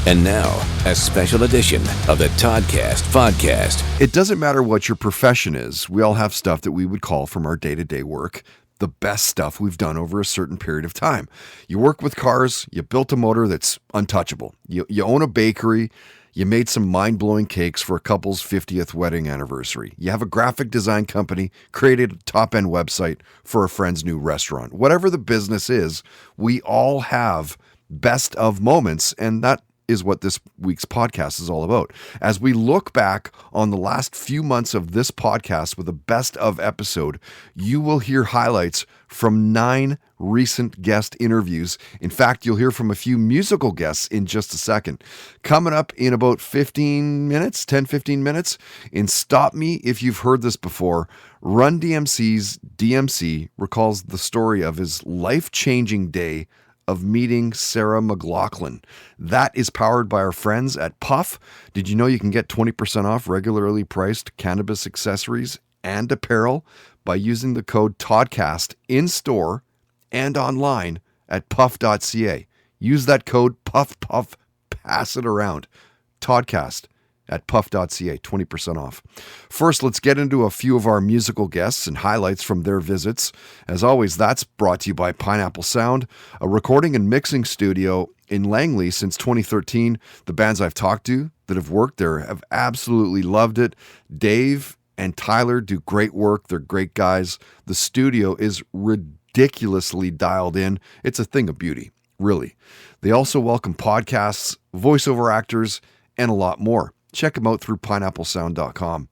And now, a special edition of the Toddcast podcast. It doesn't matter what your profession is. We all have stuff that we would call from our day-to-day work the best stuff we've done over a certain period of time. You work with cars, you built a motor that's untouchable. You own a bakery, you made some mind-blowing cakes for a couple's 50th wedding anniversary. You have a graphic design company, created a top-end website for a friend's new restaurant. Whatever the business is, we all have best of moments, and that is what this week's podcast is all about. As we look back on the last few months of this podcast with a best of episode, you will hear highlights from 9 recent guest interviews. In fact, you'll hear from a few musical guests in just a second. Coming up in about 15 minutes, in Stop Me If You've Heard This Before, Run DMC's DMC recalls the story of his life-changing day of meeting Sarah McLachlan. That is powered by our friends at Puff. Did you know you can get 20% off regularly priced cannabis accessories and apparel by using the code TODCAST in store and online at puff.ca. Use that code puff, pass it around. TODCAST at puff.ca, 20% off. First, let's get into a few of our musical guests and highlights from their visits. As always, that's brought to you by Pineapple Sound, a recording and mixing studio in Langley since 2013. The bands I've talked to that have worked there have absolutely loved it. Dave and Tyler do great work. They're great guys. The studio is ridiculously dialed in. It's a thing of beauty, really. They also welcome podcasts, voiceover actors, and a lot more. Check them out through pineapplesound.com.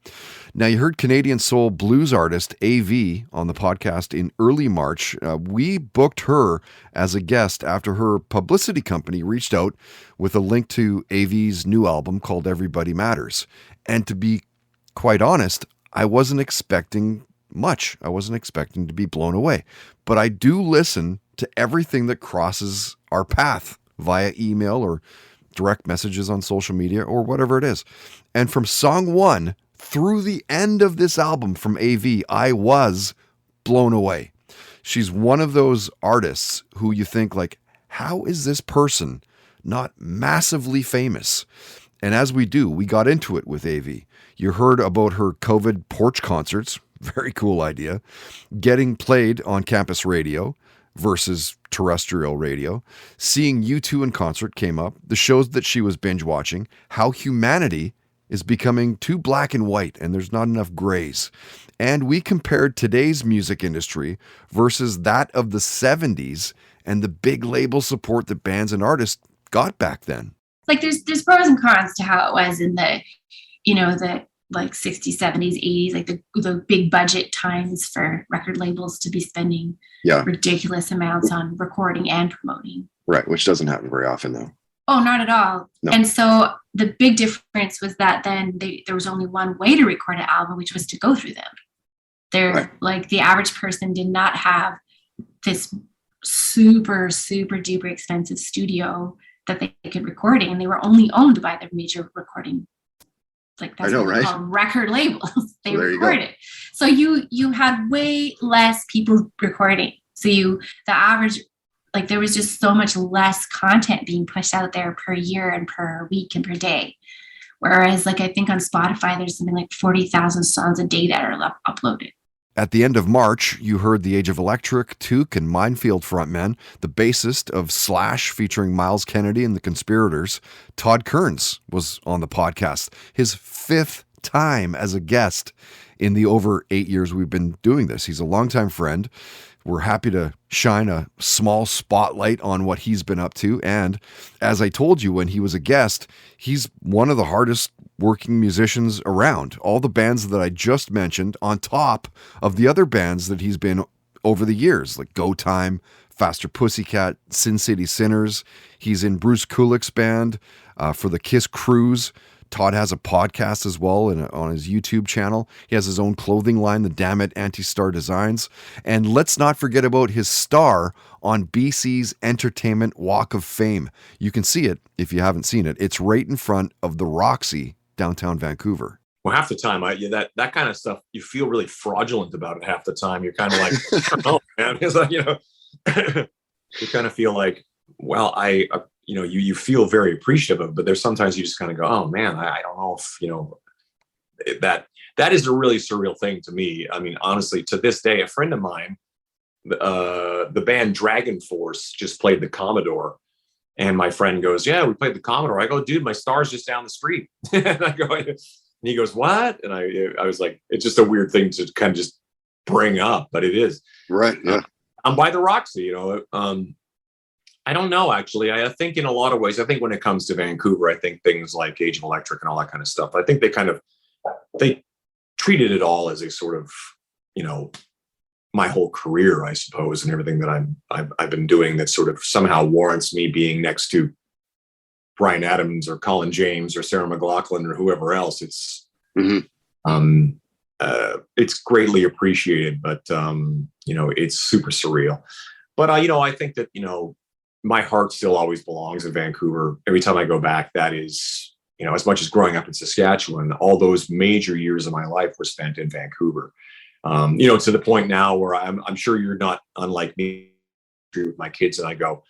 Now, you heard Canadian soul blues artist AV on the podcast in early March. We booked her as a guest after her publicity company reached out with a link to AV's new album called Everybody Matters. And to be quite honest, I wasn't expecting much. I wasn't expecting to be blown away. But I do listen to everything that crosses our path via email or direct messages on social media or whatever it is. And from song 1 through the end of this album from AV, I was blown away. She's one of those artists who you think like, how is this person not massively famous? And as we do, we got into it with AV. You heard about her COVID porch concerts, very cool idea, getting played on campus radio versus terrestrial radio. Seeing U2 in concert came up, the shows that she was binge watching, how humanity is becoming too black and white and there's not enough grays. And we compared today's music industry versus that of the 70s and the big label support that bands and artists got back then. Like there's pros and cons to how it was in the, the like 60s, 70s, 80s, like the big budget times for record labels to be spending ridiculous amounts on recording and promoting. Right, which doesn't happen very often though. Oh, not at all. No. And so the big difference was that then there was only one way to record an album, which was to go through them. Like the average person did not have this super, super duper expensive studio that they could record in. They were only owned by the major recording, like that's what they call record labels. They record it. So you had way less people recording. So the average, like there was just so much less content being pushed out there per year and per week and per day. Whereas like I think on Spotify, there's something like 40,000 songs a day that are uploaded. At the end of March, you heard The Age of Electric, Took, and Minefield frontman, the bassist of Slash featuring Miles Kennedy and the Conspirators. Todd Kearns was on the podcast, his 5th time as a guest in the over 8 years we've been doing this. He's a longtime friend. We're happy to shine a small spotlight on what he's been up to. And as I told you when he was a guest, he's one of the hardest working musicians around. All the bands that I just mentioned on top of the other bands that he's been over the years, like Go Time, Faster Pussycat, Sin City Sinners. He's in Bruce Kulick's band for the Kiss Cruise. Todd has a podcast as well on his YouTube channel. He has his own clothing line, the Damn It Anti-Star Designs. And let's not forget about his star on BC's Entertainment Walk of Fame. You can see it if you haven't seen it. It's right in front of the Roxy, downtown Vancouver. Well, half the time, that kind of stuff, you feel really fraudulent about it half the time. You're kind of like, oh, man. It's like, you kind of feel like, well, you feel very appreciative of, but there's sometimes you just kind of go, oh man, I don't know if, that is a really surreal thing to me. I mean, honestly, to this day, a friend of mine, the band Dragon Force just played the Commodore, and my friend goes, yeah, we played the Commodore. I go, dude, my star's just down the street. And he goes, what? And I was like, it's just a weird thing to kind of just bring up, but it is. Right. Yeah. I'm by the Roxy, I don't know, actually. I think in a lot of ways, I think when it comes to Vancouver, I think things like Age of Electric and all that kind of stuff, I think they treated it all as a sort of, my whole career, I suppose, and everything that I've been doing that sort of somehow warrants me being next to Bryan Adams or Colin James or Sarah McLachlan or whoever else. It's, it's greatly appreciated, but, it's super surreal. But, I think that, my heart still always belongs in Vancouver. Every time I go back, that is, as much as growing up in Saskatchewan, all those major years of my life were spent in Vancouver. To the point now where I'm sure you're not unlike me with my kids, and I go,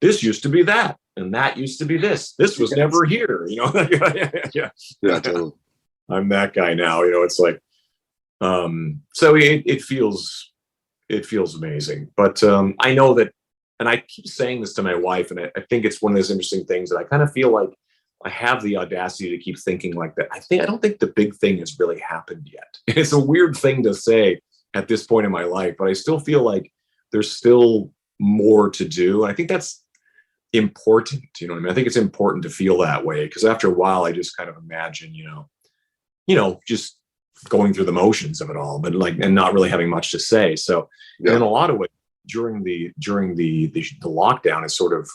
this used to be that, and that used to be this. This was never here, Yeah, totally. I'm that guy now. It's like, so it feels amazing. But I know that, and I keep saying this to my wife, and I think it's one of those interesting things that I kind of feel like I have the audacity to keep thinking like that. I don't think the big thing has really happened yet. It's a weird thing to say at this point in my life, but I still feel like there's still more to do. And I think that's important. I think it's important to feel that way, because after a while, I just kind of imagine, just going through the motions of it all, but and not really having much to say. So in a lot of ways, during the lockdown, it sort of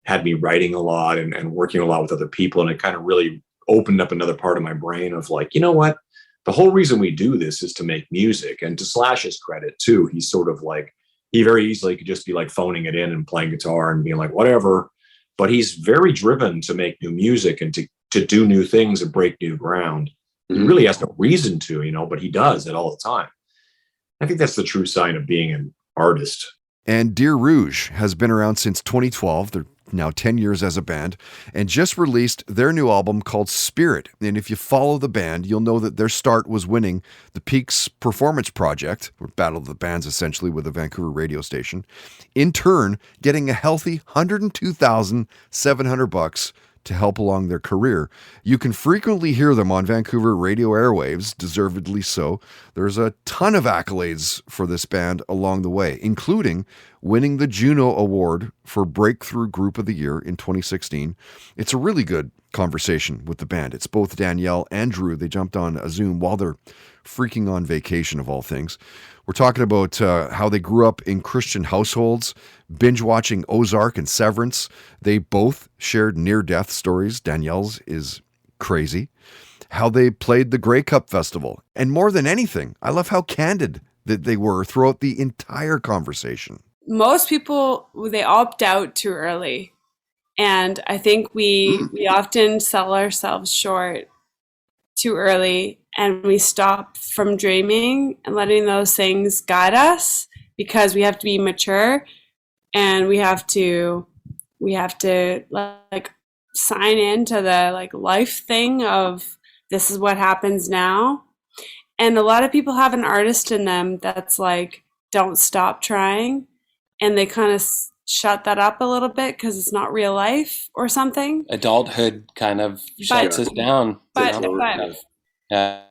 had me writing a lot and working a lot with other people. And it kind of really opened up another part of my brain of like, you know what? The whole reason we do this is to make music. And to Slash's credit too, he's sort of like, he very easily could just be like phoning it in and playing guitar and being like, whatever. But he's very driven to make new music and to do new things and break new ground. He really has no reason to, but he does it all the time. I think that's the true sign of being an artist. And Dear Rouge has been around since 2012. They're now 10 years as a band, and just released their new album called Spirit. And if you follow the band, you'll know that their start was winning the Peaks Performance Project, or Battle of the Bands essentially, with a Vancouver radio station. In turn, getting a healthy $102,700 to help along their career. You can frequently hear them on Vancouver radio airwaves, deservedly so. There's a ton of accolades for this band along the way, including winning the Juno Award for Breakthrough Group of the Year in 2016. It's a really good conversation with the band. It's both Danielle and Drew. They jumped on a Zoom while they're freaking on vacation, of all things. We're talking about how they grew up in Christian households, binge watching Ozark and Severance. They both shared near-death stories. Danielle's is crazy. How they played the Grey Cup Festival. And more than anything, I love how candid that they were throughout the entire conversation. Most people, they opt out too early. And I think we often sell ourselves short too early, and we stop from dreaming and letting those things guide us, because we have to be mature, and we have to like sign into the like life thing of this is what happens now. And a lot of people have an artist in them that's like, don't stop trying, and they kind of shut that up a little bit because it's not real life or something. Adulthood kind of shuts us down. And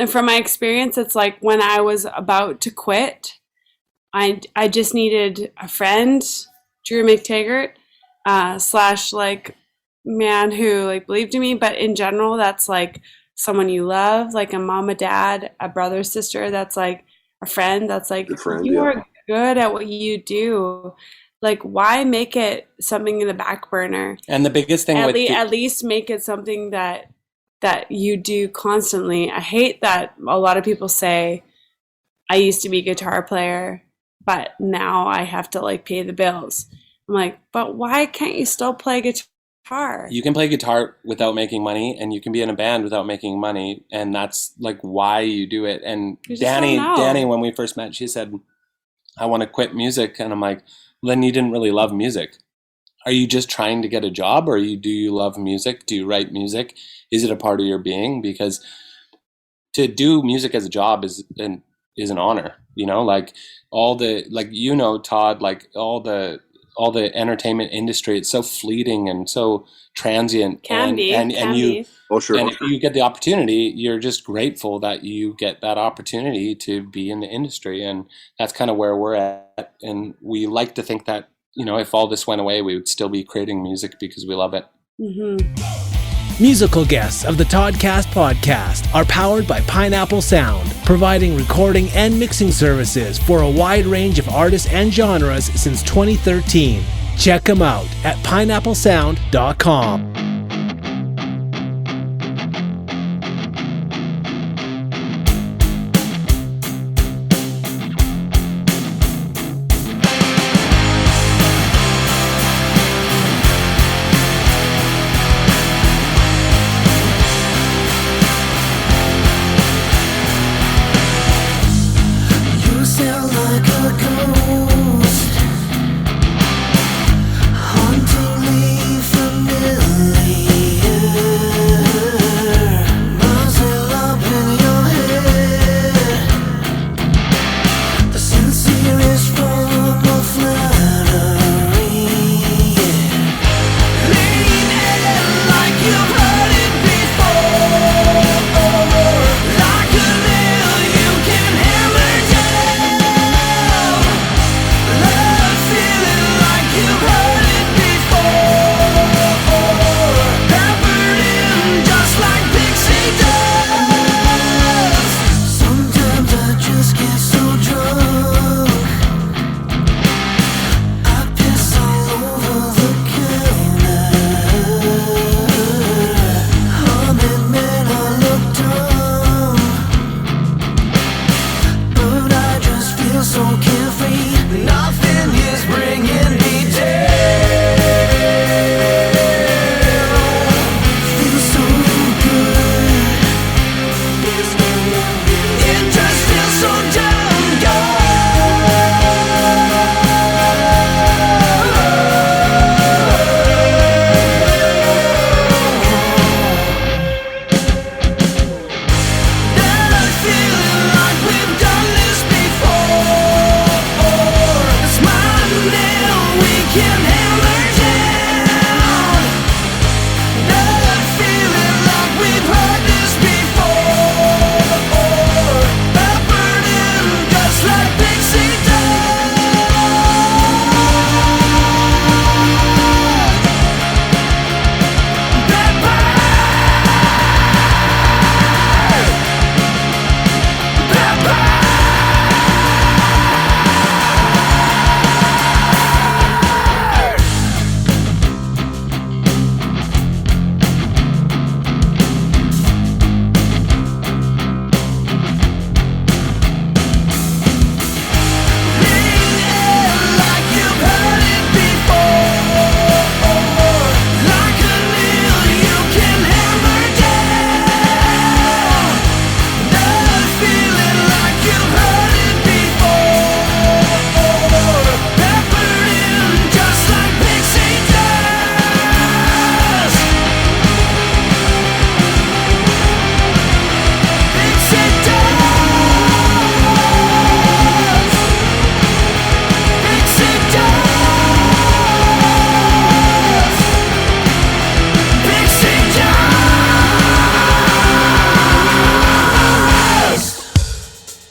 from my experience, it's like when I was about to quit, I just needed a friend, Drew McTaggart, / like man who like believed in me. But in general, that's like someone you love, like a mom, a dad, a brother, sister. That's like a friend. That's like, you are good at what you do. Like, why make it something in the back burner? And the biggest thing at least make it something that you do constantly. I hate that a lot of people say, I used to be a guitar player, but now I have to like pay the bills. I'm like, but why can't you still play guitar? You can play guitar without making money, and you can be in a band without making money, and that's like why you do it. And Danny, when we first met, she said, I want to quit music. And I'm like, well, then you didn't really love music. are you just trying to get a job, or do you love music? Do you write music? Is it a part of your being? Because to do music as a job is an honor, like Todd, like all the entertainment industry, it's so fleeting and so transient. And you, oh sure, and if you get the opportunity, you're just grateful that you get that opportunity to be in the industry. And that's kind of where we're at. And we like to think that, if all this went away, we would still be creating music because we love it. Mm-hmm. Musical guests of the Toddcast podcast are powered by Pineapple Sound, providing recording and mixing services for a wide range of artists and genres since 2013. Check them out at pineapplesound.com.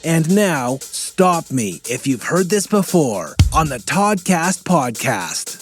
And now, stop me if you've heard this before on the Toddcast podcast.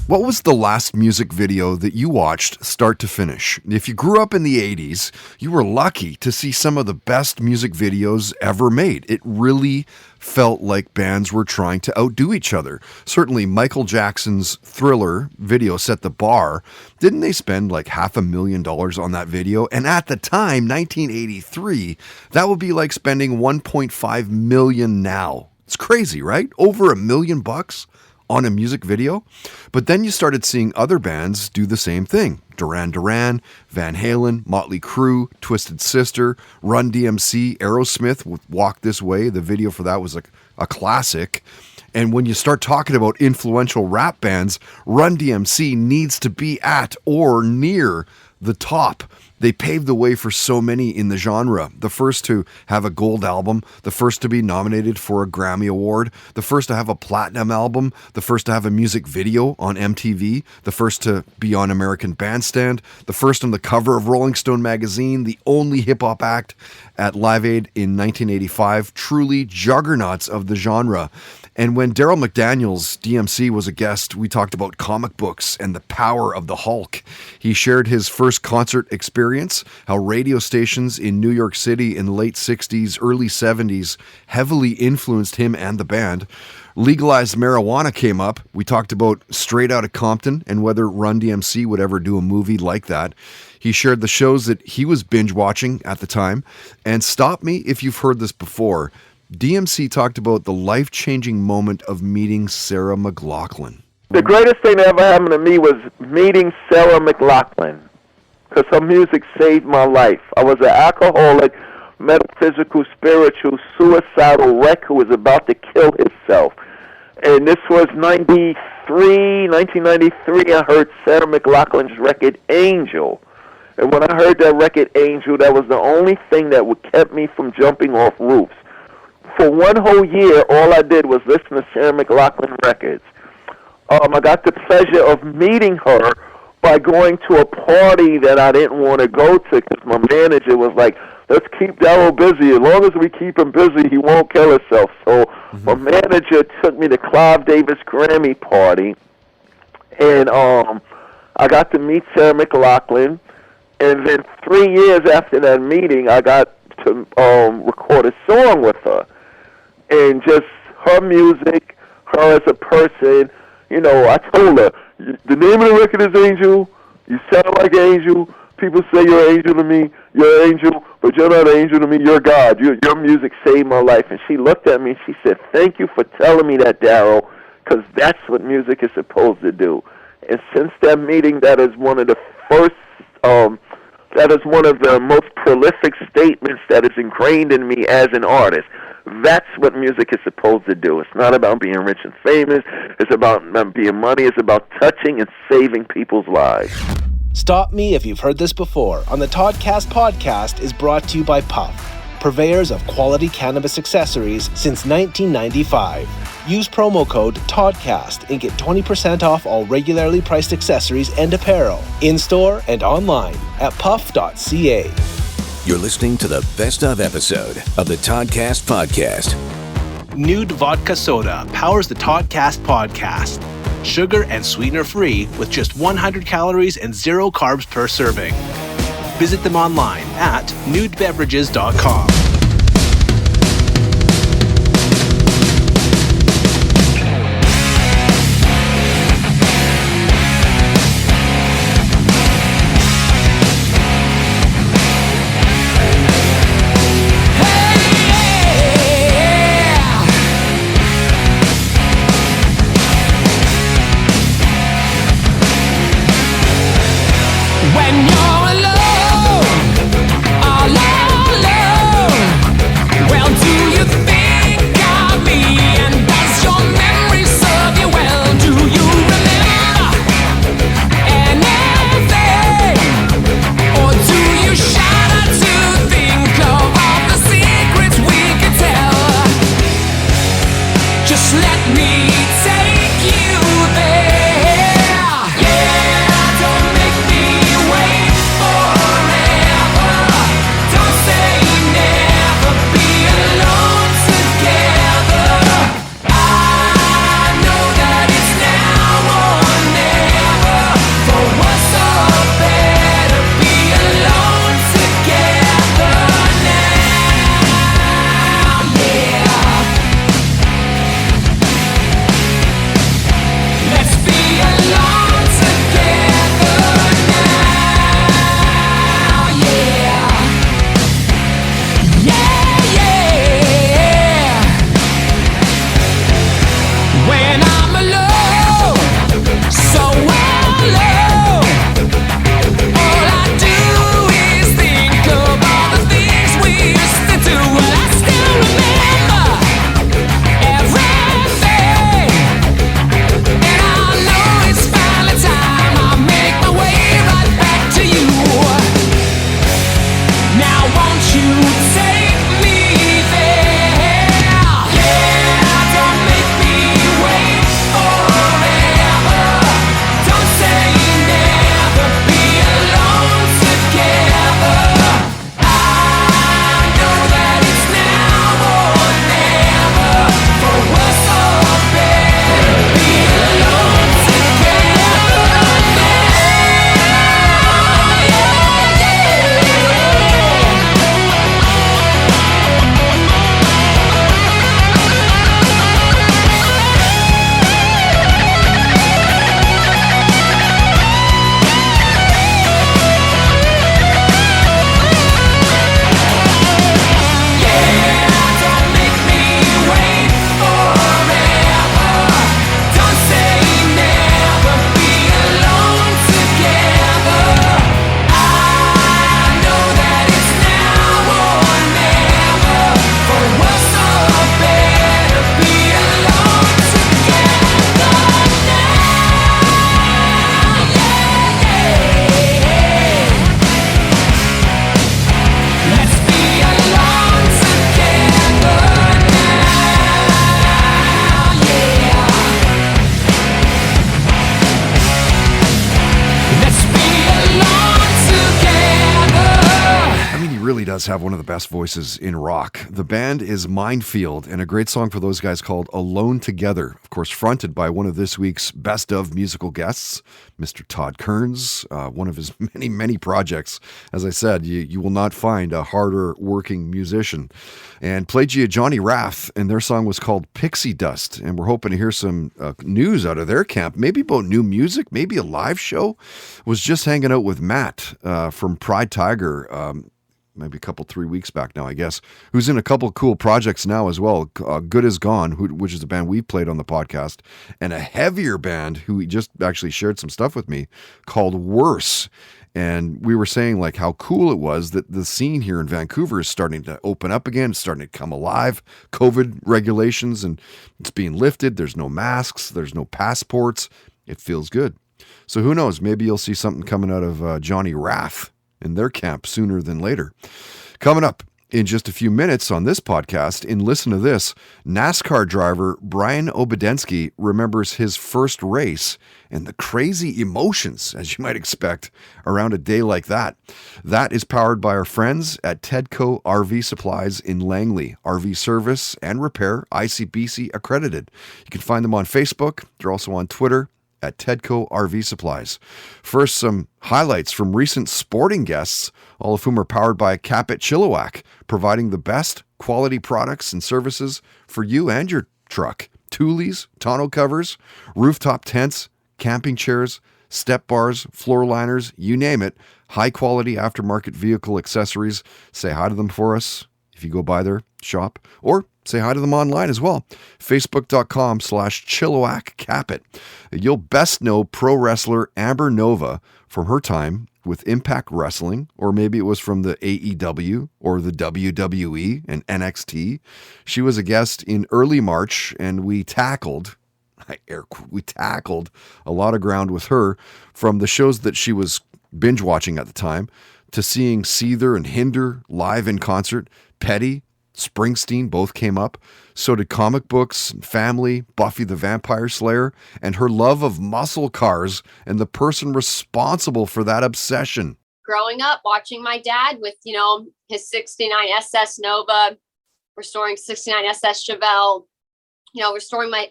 What was the last music video that you watched start to finish? If you grew up in the 80s, you were lucky to see some of the best music videos ever made. It really felt like bands were trying to outdo each other. Certainly Michael Jackson's Thriller video set the bar. Didn't they spend like $500,000 on that video? And at the time, 1983, that would be like spending $1.5 million now. It's crazy, right? Over $1 million on a music video. But then you started seeing other bands do the same thing. Duran Duran, Van Halen, Motley Crue, Twisted Sister, Run DMC, Aerosmith with Walk This Way. The video for that was like a classic. And when you start talking about influential rap bands, Run DMC needs to be at or near the top. They paved the way for so many in the genre. The first to have a gold album, the first to be nominated for a Grammy Award, the first to have a platinum album, the first to have a music video on MTV, the first to be on American Bandstand, the first on the cover of Rolling Stone magazine, the only hip-hop act at Live Aid in 1985, truly juggernauts of the genre. And when Daryl McDaniels, DMC, was a guest, we talked about comic books and the power of the Hulk. He shared his first concert experience, how radio stations in New York City in the late 60s, early 70s heavily influenced him and the band. Legalized marijuana came up. We talked about Straight Outta Compton and whether Run DMC would ever do a movie like that. He shared the shows that he was binge watching at the time. And stop me if you've heard this before. DMC talked about the life-changing moment of meeting Sarah McLachlan. The greatest thing that ever happened to me was meeting Sarah McLachlan, because her music saved my life. I was an alcoholic, metaphysical, spiritual, suicidal wreck who was about to kill himself. And this was 1993, I heard Sarah McLachlan's record, Angel. And when I heard that record, Angel, that was the only thing that would kept me from jumping off roofs. For one whole year, all I did was listen to Sarah McLachlan records. I got the pleasure of meeting her by going to a party that I didn't want to go to because my manager was like, let's keep Darryl busy. As long as we keep him busy, he won't kill himself. So my manager took me to Clive Davis Grammy party, and I got to meet Sarah McLachlan. And then 3 years after that meeting, I got to record a song with her. And just her music, her as a person, you know, I told her, the name of the record is Angel. You sound like an angel. People say you're an angel to me. You're an angel, but you're not an angel to me. You're God. Your music saved my life. And she looked at me and she said, thank you for telling me that, Darryl, because that's what music is supposed to do. And since that meeting, that is one of the first, that is one of the most prolific statements that is ingrained in me as an artist. That's what music is supposed to do. It's not about being rich and famous. It's about not being money. It's about touching and saving people's lives. Stop Me If You've Heard This Before on the Toddcast podcast is brought to you by Puff, purveyors of quality cannabis accessories since 1995. Use promo code TODCAST and get 20% off all regularly priced accessories and apparel, in-store and online at puff.ca. You're listening to the best of episode of the Toddcast podcast. Nude Vodka Soda powers the Toddcast podcast. Sugar and sweetener free with just 100 calories and 0 carbs per serving. Visit them online at nudebeverages.com. does have one of the best voices in rock. The band is Minefield, and a great song for those guys called Alone Together. Of course, fronted by one of this week's best of musical guests, Mr. Todd Kearns, one of his many, many projects. As I said, you will not find a harder working musician. And played you Johnny Rath, and their song was called Pixie Dust. And we're hoping to hear some news out of their camp, maybe about new music, maybe a live show. Was just hanging out with Matt from Pride Tiger, maybe a couple, 3 weeks back now, I guess, who's in a couple cool projects now as well. Good Is Gone, which is a band we've played on the podcast, and a heavier band who just actually shared some stuff with me called Worse. And we were saying like how cool it was that the scene here in Vancouver is starting to open up again, it's starting to come alive. COVID regulations, and it's being lifted. There's no masks, there's no passports. It feels good. So who knows? Maybe you'll see something coming out of Johnny Rath in their camp sooner than later. Coming up in just a few minutes on this podcast, in Listen to This, NASCAR driver Brian Obedensky remembers his first race and the crazy emotions, as you might expect, around a day like that. That is powered by our friends at Tedco RV Supplies in Langley. RV service and repair, ICBC accredited. You can find them on Facebook. They're also on Twitter at Tedco RV Supplies. First, some highlights from recent sporting guests, all of whom are powered by Capit Chilliwack, providing the best quality products and services for you and your truck. Tules, tonneau covers, rooftop tents, camping chairs, step bars, floor liners, you name it. High quality aftermarket vehicle accessories. Say hi to them for us if you go by their shop, or say hi to them online as well. Facebook.com/Chilliwack Capit. You'll best know pro wrestler Amber Nova from her time with Impact Wrestling, or maybe it was from the AEW or the WWE and NXT. She was a guest in early March, and we tackled a lot of ground with her, from the shows that she was binge watching at the time to seeing Seether and Hinder live in concert. Petty, Springsteen both came up. So did comic books, family, Buffy the Vampire Slayer, and her love of muscle cars and the person responsible for that obsession. Growing up, watching my dad with, his 69 SS Nova, restoring 69 SS Chevelle,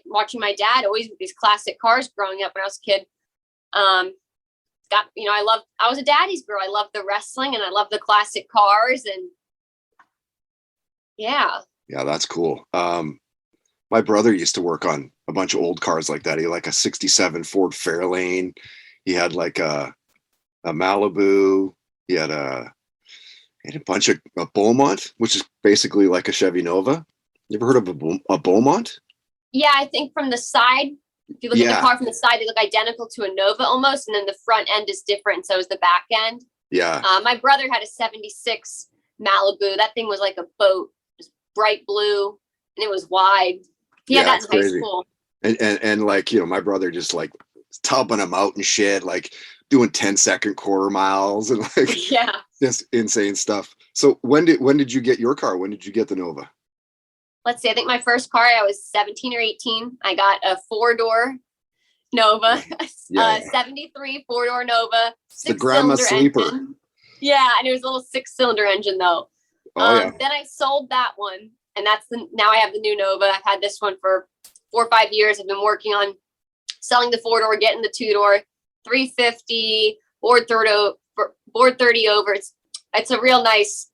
watching my dad always with these classic cars growing up when I was a kid. I was a daddy's girl. I loved the wrestling and I loved the classic cars, and yeah, that's cool. My brother used to work on a bunch of old cars like that. He had like a 67 Ford Fairlane. He had like a Malibu. He had a bunch of a Beaumont, which is basically like a Chevy Nova. You ever heard of a Beaumont? Yeah, I think from the side, if you look at the car from the side, they look identical to a Nova almost, and then the front end is different. So is the back end. Yeah. My brother had a 76 Malibu. That thing was like a boat. Bright blue, and it was wide. Yeah, that's high school. And like, my brother just like tubbing them out and shit, like doing 10-second quarter miles and like just insane stuff. So when did you get your car? When did you get the Nova? Let's see, I think my first car, I was 17 or 18. I got a 4-door Nova, 73 4-door Nova, the grandma sleeper. Engine. Yeah, and it was a little 6-cylinder engine though. Then I sold that one, and now I have the new Nova. I've had this one for 4 or 5 years. I've been working on selling the 4-door, getting the 2-door, 350, board 30 over. It's a real nice,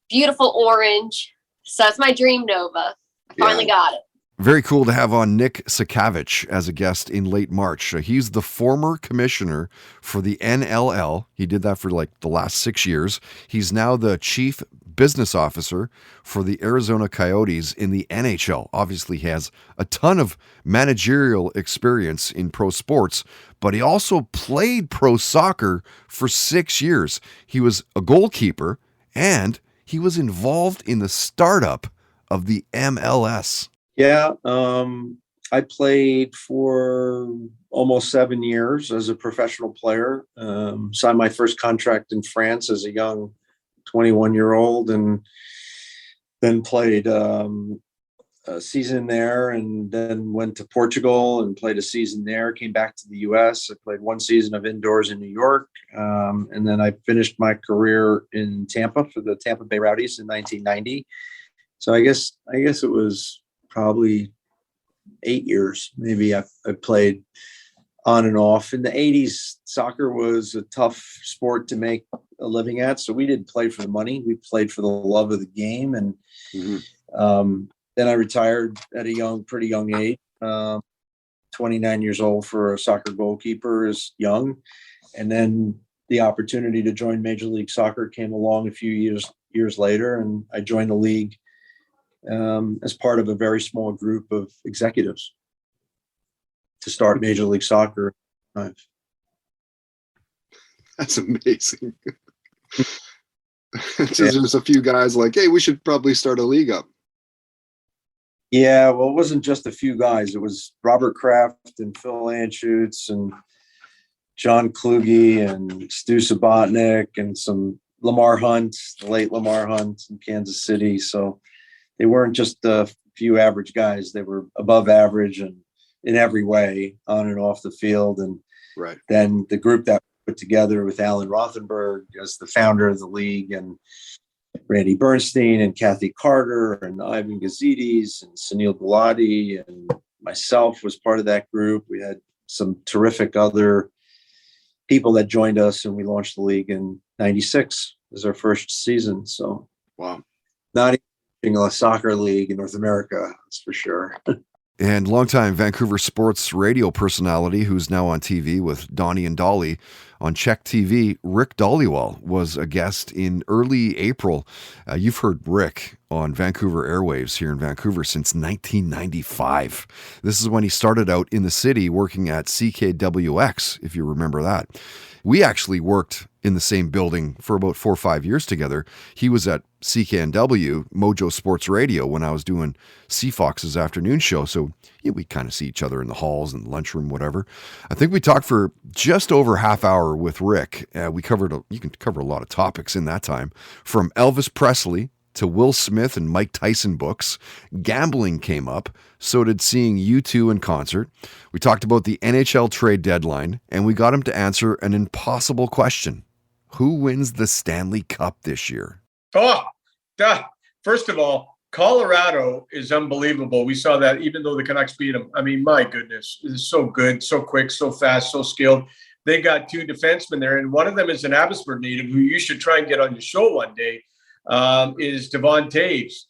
beautiful orange. So it's my dream Nova. I finally got it. Very cool to have on Nick Sakavich as a guest in late March. He's the former commissioner for the NLL. He did that for like the last 6 years. He's now the chief business officer for the Arizona Coyotes in the NHL. Obviously, he has a ton of managerial experience in pro sports, but he also played pro soccer for 6 years. He was a goalkeeper, and he was involved in the startup of the MLS. Yeah, I played for almost 7 years as a professional player. Signed my first contract in France as a young 21-year-old, and then played a season there, and then went to Portugal and played a season there. Came back to the U.S. I played one season of indoors in New York, and then I finished my career in Tampa for the Tampa Bay Rowdies in 1990. So I guess it was probably 8 years. Maybe I played on and off. In the 80s, soccer was a tough sport to make a living at, so we didn't play for the money. We played for the love of the game, and then I retired at a pretty young age. 29 years old for a soccer goalkeeper is young. And then the opportunity to join Major League Soccer came along a few years later, and I joined the league as part of a very small group of executives to start Major League Soccer. That's amazing. There's a few guys like, hey, we should probably start a league up. Yeah, well, it wasn't just a few guys. It was Robert Kraft and Phil Anschutz and John Kluge and Stu Subotnick and some Lamar Hunt, the late Lamar Hunt in Kansas City. So they weren't just a few average guys. They were above average and in every way, on and off the field. And then the group that put together with Alan Rothenberg as the founder of the league, and Randy Bernstein and Kathy Carter and Ivan Gazidis and Sunil Gulati and myself was part of that group. We had some terrific other people that joined us, and we launched the league in 96 as our first season. So, wow. Not even a soccer league in North America, that's for sure. And longtime Vancouver sports radio personality who's now on TV with Donnie and Dolly on Czech TV, Rick Dhaliwal, was a guest in early April. You've heard Rick on Vancouver airwaves here in Vancouver since 1995. This is when he started out in the city working at CKWX, if you remember that. We actually worked in the same building for about 4 or 5 years together. He was at CKNW, Mojo Sports Radio, when I was doing Seafox's afternoon show. So we kind of see each other in the halls and lunchroom, whatever. I think we talked for just over half hour with Rick. You can cover a lot of topics in that time, from Elvis Presley to Will Smith and Mike Tyson books. Gambling came up. So did seeing U2 in concert. We talked about the NHL trade deadline, and we got him to answer an impossible question. Who wins the Stanley Cup this year? First of all, Colorado is unbelievable. We saw that even though the Canucks beat them. I mean, my goodness, it's so good, so quick, so fast, so skilled. They got 2 defensemen there, and one of them is an Abbotsford native who you should try and get on your show one day, is Devon Taves.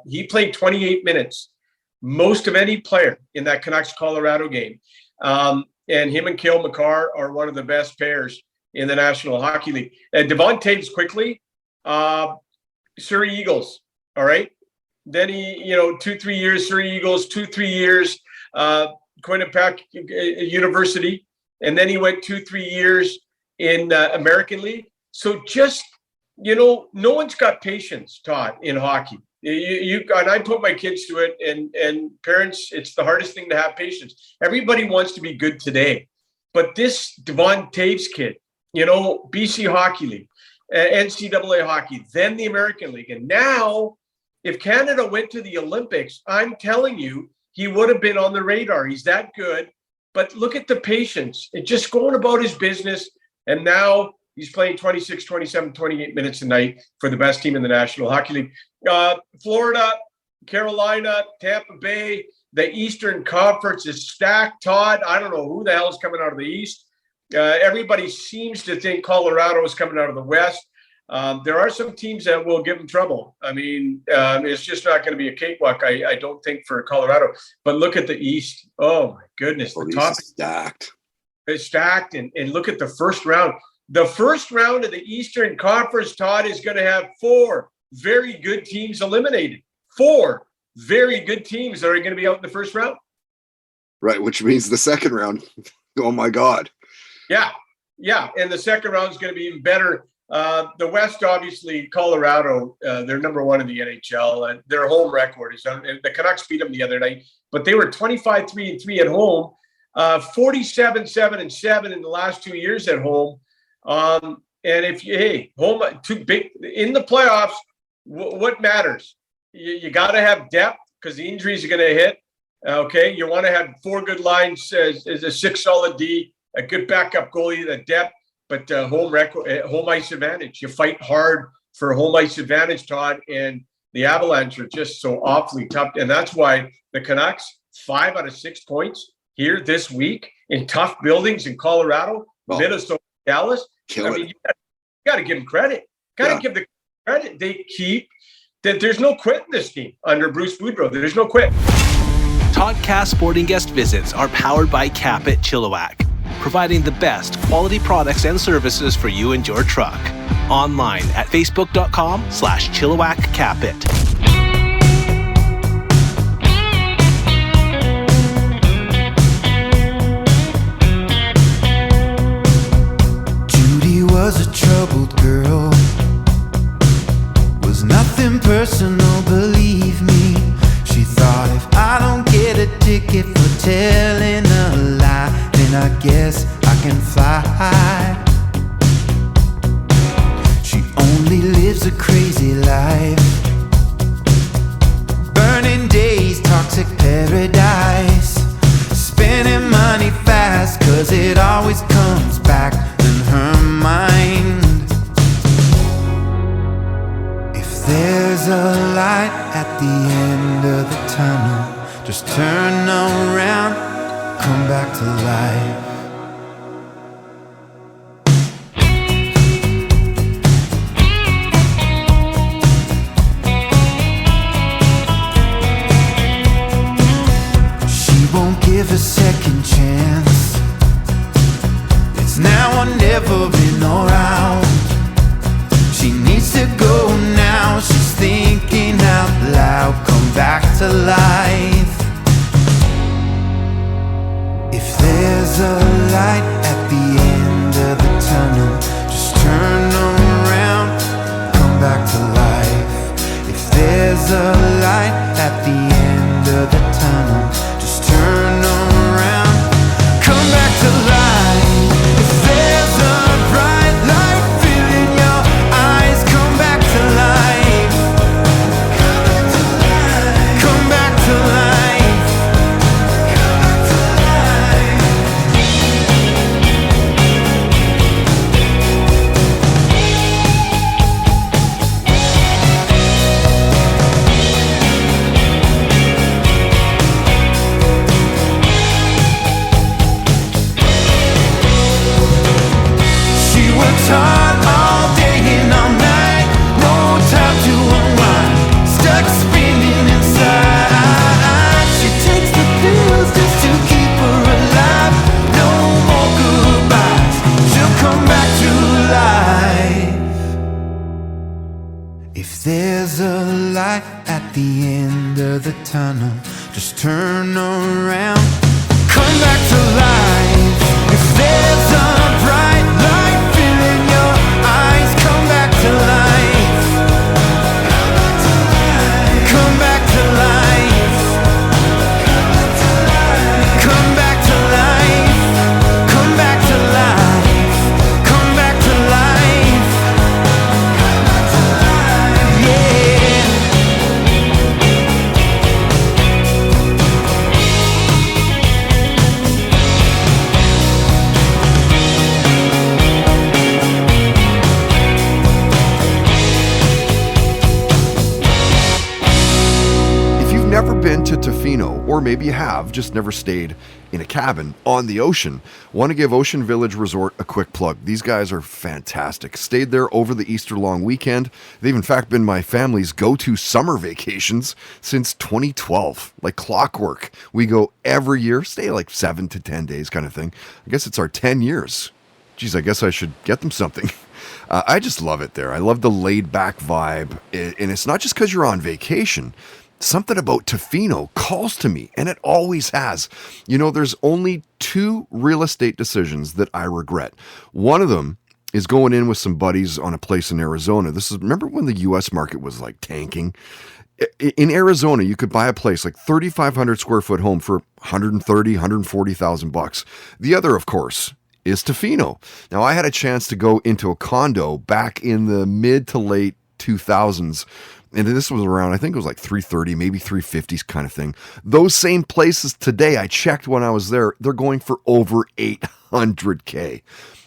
He played 28 minutes, most of any player in that Canucks-Colorado game. And him and Cale Makar are one of the best pairs in the National Hockey League. And Devon Taves quickly, Surrey Eagles, all right? Then he, 2-3 years, Surrey Eagles, 2-3 years, Quinnipiac University. And then he went 2-3 years in American League. So just, no one's got patience, Todd, in hockey. And I put my kids to it, and parents, it's the hardest thing to have patience. Everybody wants to be good today. But this Devon Taves kid, BC Hockey League, NCAA hockey, then the American League. And now, if Canada went to the Olympics, I'm telling you, he would have been on the radar. He's that good. But look at the patience. It's just going about his business. And now he's playing 26, 27, 28 minutes a night for the best team in the National Hockey League. Florida, Carolina, Tampa Bay, the Eastern Conference is stacked. Todd, I don't know who the hell is coming out of the East. Everybody seems to think Colorado is coming out of the West. There are some teams that will give them trouble. I mean, it's just not going to be a cakewalk, I don't think, for Colorado. But look at the East. Oh, my goodness. The top is stacked. It's stacked. And look at the first round. The first round of the Eastern Conference, Todd, is going to have 4 very good teams eliminated. 4 very good teams that are going to be out in the first round. Right, which means the second round. Oh, my God. Yeah. And the second round is going to be even better. The West, obviously, Colorado, they're number 1 in the NHL. And their home record is the Canucks beat them the other night, but they were 25-3-3 at home, 47-7-7 in the last 2 years at home. And if home too big in the playoffs, what matters? You got to have depth because the injuries are going to hit. Okay, you want to have 4 good lines as a 6 solid D, a good backup goalie, the depth, but home ice advantage. You fight hard for home ice advantage, Todd, and the Avalanche are just so awfully tough. And that's why the Canucks, 5 out of 6 points here this week in tough buildings in Colorado, Minnesota, Dallas. I mean, you got to give them credit. Got to give the credit. They keep that. There's no quit in this team under Bruce Boudreau. There's no quit. Toddcast Sporting Guest visits are powered by Capit Chilliwack, providing the best quality products and services for you and your truck. Online at facebook.com/ChilliwackCapit. Judy was a troubled girl, was nothing personal, believe me. She thought, if I don't get a ticket for telling a lie, then I guess I can fly. She only lives a crazy life, burning days, toxic paradise, spending money fast, cause it always comes back in her mind. If there's a light at the end of the tunnel, just turn around, come back to life. She won't give a second chance. It's now or never, in or out. She needs to go now, she's thinking out loud, come back to life. If there's a light at the end of the tunnel, just turn around, come back to life. If there's a light at the end of the tunnel, just turn around, come back to life. If there's a bright light filling your eyes, come back to life. Come back to life. She works hard all day and all night, no time to unwind, stuck spinning inside. She takes the pills just to keep her alive, no more goodbyes, she'll come back to life. If there's a light at the end of the tunnel, just turn around, come back to life. If there's a bright light filling your eyes, come back to life. Come back to life. Come back to life. Come back to life. Come back to life. Yeah. If you've never been to Tofino, or maybe you have, just never stayed in a cabin on the ocean, want to give Ocean Village Resort a quick plug. These guys are fantastic. Stayed there over the Easter long weekend. They've in fact been my family's go-to summer vacations since 2012, like clockwork. We go every year, stay like 7 to 10 days kind of thing. I guess it's our 10 years. Geez, I guess I should get them something. I just love it there. I love the laid-back vibe, and it's not just because you're on vacation. Something about Tofino calls to me, and it always has. You know, there's only 2 real estate decisions that I regret. One of them is going in with some buddies on a place in Arizona. Remember when the U.S. market was like tanking? In Arizona, you could buy a place like 3,500 square foot home for $140,000. The other, of course, is Tofino. Now, I had a chance to go into a condo back in the mid to late 2000s, and this was around, I think it was like 330, maybe 350 kind of thing. Those same places today, I checked when I was there, they're going for over $800K.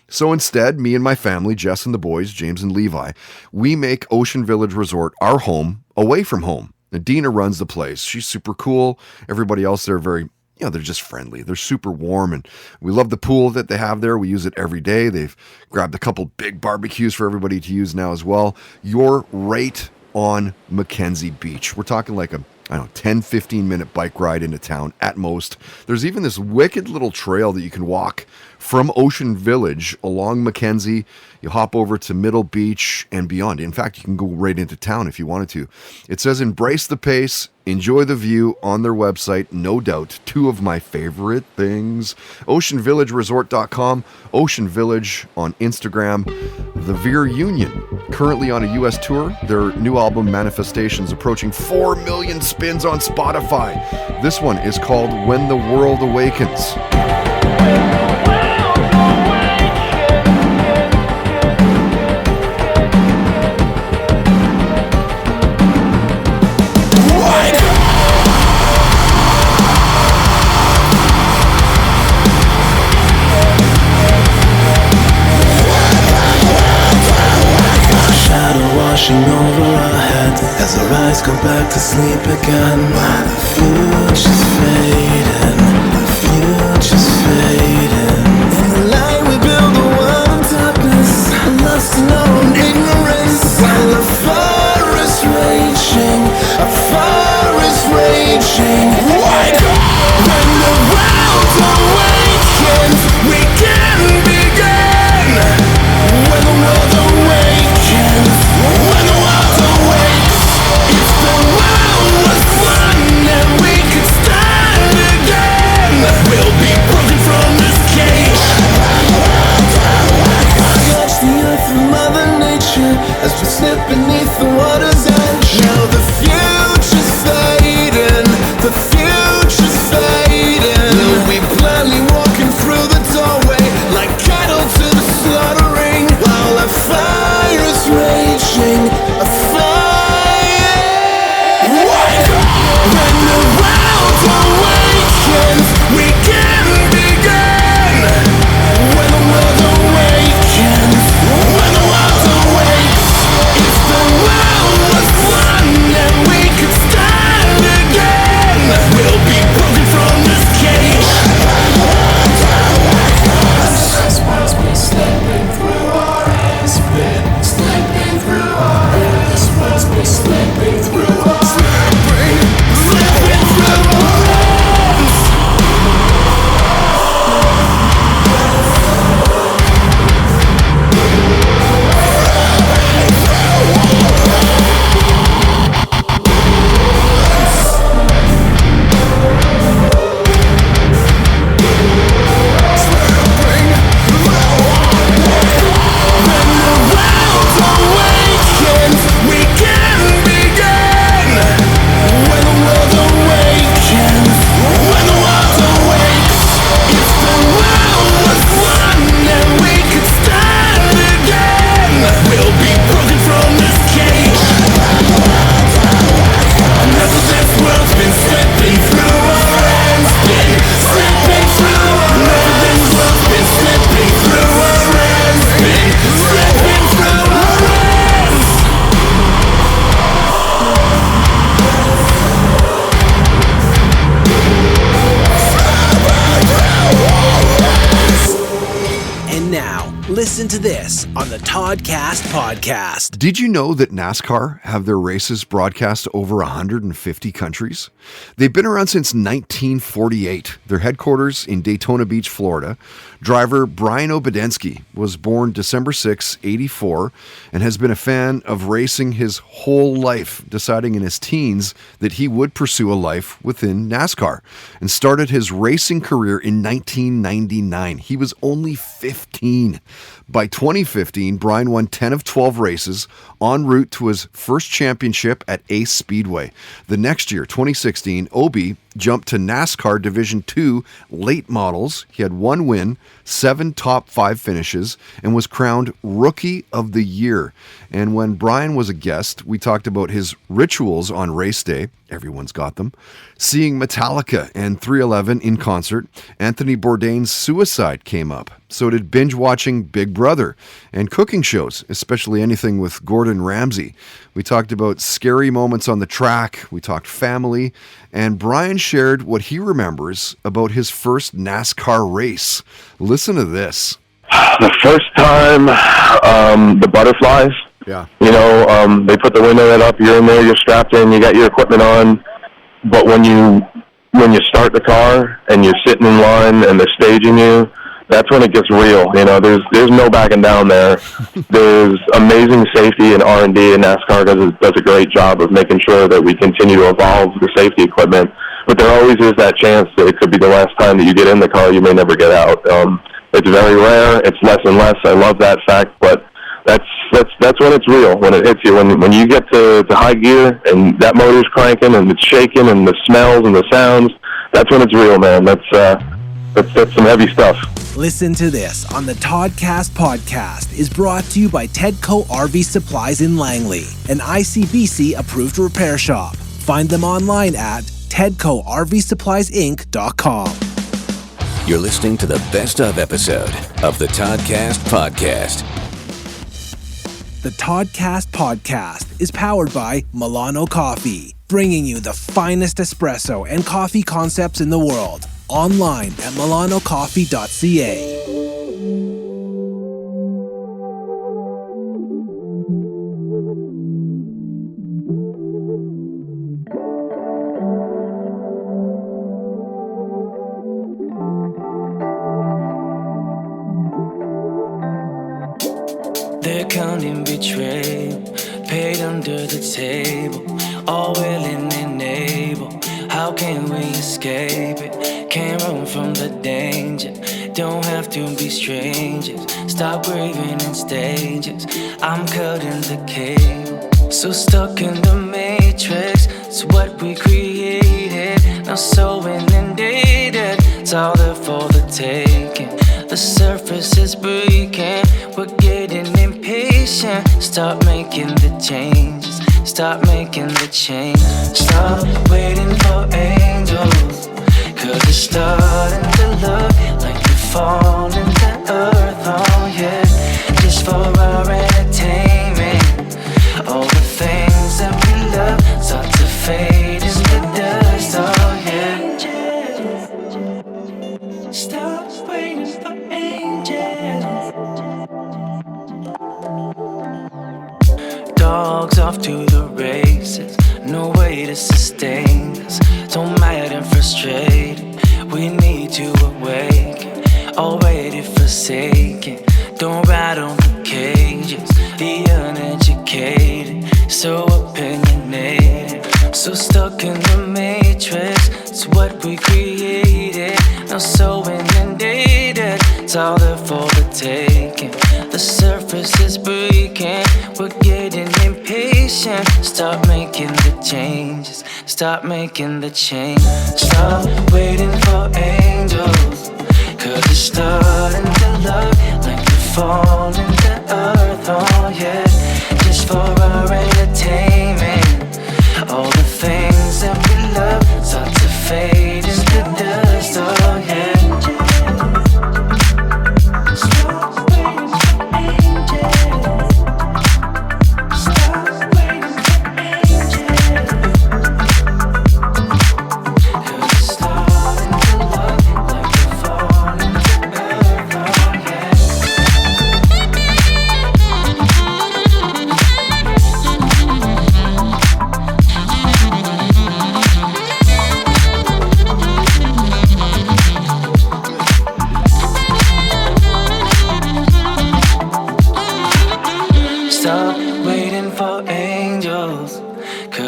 So instead, me and my family, Jess and the boys, James and Levi, we make Ocean Village Resort our home away from home. And Dina runs the place. She's super cool. Everybody else there very, they're just friendly. They're super warm, and we love the pool that they have there. We use it every day. They've grabbed a couple big barbecues for everybody to use now as well. You're right on Mackenzie Beach. We're talking like a 10, 15-minute bike ride into town at most. There's even this wicked little trail that you can walk from Ocean Village along Mackenzie. You hop over to Middle Beach and beyond. In fact, you can go right into town if you wanted to. It says embrace the pace, enjoy the view on their website. No doubt, two of my favorite things. OceanVillageResort.com, Ocean Village on Instagram. The Veer Union, currently on a U.S. tour. Their new album, Manifestations, approaching 4 million spins on Spotify. This one is called When the World Awakens. Washing over our heads as our eyes go back to sleep again. While the future's fading, the future's fading. In the light we build a world of darkness, lost in our own ignorance. While a forest raging, a forest raging. When the world awakens, we can begin. When the world awakens, when the world awakes, if the world was one, then we could stand again. We'll be broken from this cage. Watch the earth from Mother Nature as we slip beneath the water's edge. Now the future's fading, the future's fading. We'll be blindly walking through the doorway like cattle to the slaughtering, while a fire is raging, a fire. When the world awakens, we can begin. When the world awakens, when the world awakes, if the world was one, then we could stand again. We'll be broken from this cage. This was slipping through our hands, been slipping through our hands. This was me slipping through our hands, slipping through our hands. Listen to this on the Toddcast podcast. Did you know that NASCAR have their races broadcast to over 150 countries? They've been around since 1948. Their headquarters in Daytona Beach, Florida. Driver Brian Obedensky was born December 6, 84, and has been a fan of racing his whole life, deciding in his teens that he would pursue a life within NASCAR, and started his racing career in 1999. He was only 15. By 2015, Brian won 10 of 12 races, en route to his first championship at Ace Speedway. The next year, 2016, Obi jumped to NASCAR Division II late models. He had 1 win, 7 top 5 finishes, and was crowned Rookie of the Year. And when Brian was a guest, we talked about his rituals on race day. Everyone's got them. Seeing Metallica and 311 in concert. Anthony Bourdain's suicide came up. So did binge watching Big Brother and cooking shows, especially anything with Gordon Ramsay. We talked about scary moments on the track. We talked family. And Brian shared what he remembers about his first NASCAR race. Listen to this. The first time, the butterflies. Yeah. You know, they put the window net up, you're in there, you're strapped in, you got your equipment on. But when you start the car and you're sitting in line and they're staging you, that's when it gets real. You know, there's no backing down there. There's amazing safety and R&D, and NASCAR does a great job of making sure that we continue to evolve the safety equipment. But there always is that chance that it could be the last time that you get in the car, you may never get out. It's very rare. It's less and less. I love that fact, but that's when it's real, when it hits you. When you get to high gear and that motor's cranking and it's shaking and the smells and the sounds, that's when it's real, man. That's some heavy stuff. Listen to this on the Toddcast podcast is brought to you by Tedco RV Supplies in Langley, an ICBC approved repair shop. Find them online at TedcoRVSuppliesInc.com. You're listening to the best of episode of the Toddcast podcast. The Toddcast podcast is powered by Milano Coffee, bringing you the finest espresso and coffee concepts in the world. Online at milanocoffee.ca. They're counting betrayal, paid under the table, all willing and able. How can we escape it? Can't run from the danger, don't have to be strangers. Stop grieving in stages, I'm cutting the cable. So stuck in the matrix, it's what we created. Now so inundated, it's all there for the taking. The surface is breaking, we're getting impatient. Stop making the changes, stop making the change. Stop waiting for angels, 'cause it's starting to look like we're falling to earth, oh yeah. Just for our entertainment, all the things that we love start to fade into dust, oh yeah. Stop waiting for angels. Dogs off to the races, no way to sustain us. Don't matter, frustrated, we need to awaken. Already forsaken, don't ride on the cages. The uneducated, so opinionated, so stuck in the matrix. It's what we created, now so inundated. It's all there for the taking. The surface is breaking, we're getting impatient. Stop making the changes, stop making the change. Stop waiting for angels, 'cause it's starting to look like we're falling to earth, oh yeah. Just for our entertainment, all the things that we love start to fade into dust, oh yeah.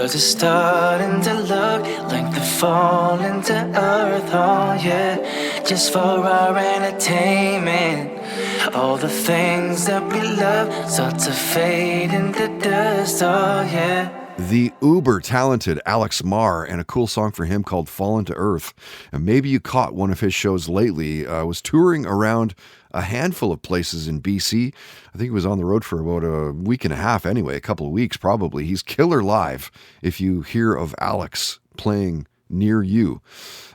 It's starting to look like they're falling to earth, oh yeah. Just for our entertainment, all the things that we love start to fade into dust, oh yeah. The uber talented Alex Marr, and a cool song for him called Fallen to Earth. And maybe you caught one of his shows lately. Was touring around a handful of places in BC. I think he was on the road for about a week and a half anyway, a couple of weeks probably. He's killer live if you hear of Alex playing near you.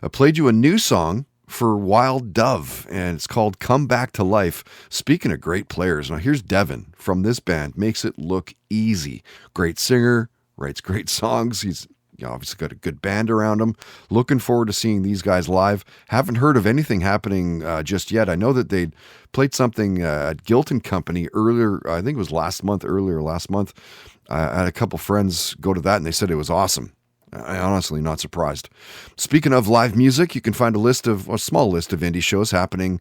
I played you a new song for Wild Dove, and it's called Come Back to Life. Speaking of great players, now here's Devin from this band, makes it look easy. Great singer, writes great songs. He's obviously got a good band around him. Looking forward to seeing these guys live. Haven't heard of anything happening just yet. I know that they played something at Gilton Company earlier. I think it was last month. I had a couple friends go to that, and they said it was awesome. I honestly not surprised. Speaking of live music, you can find a small list of indie shows happening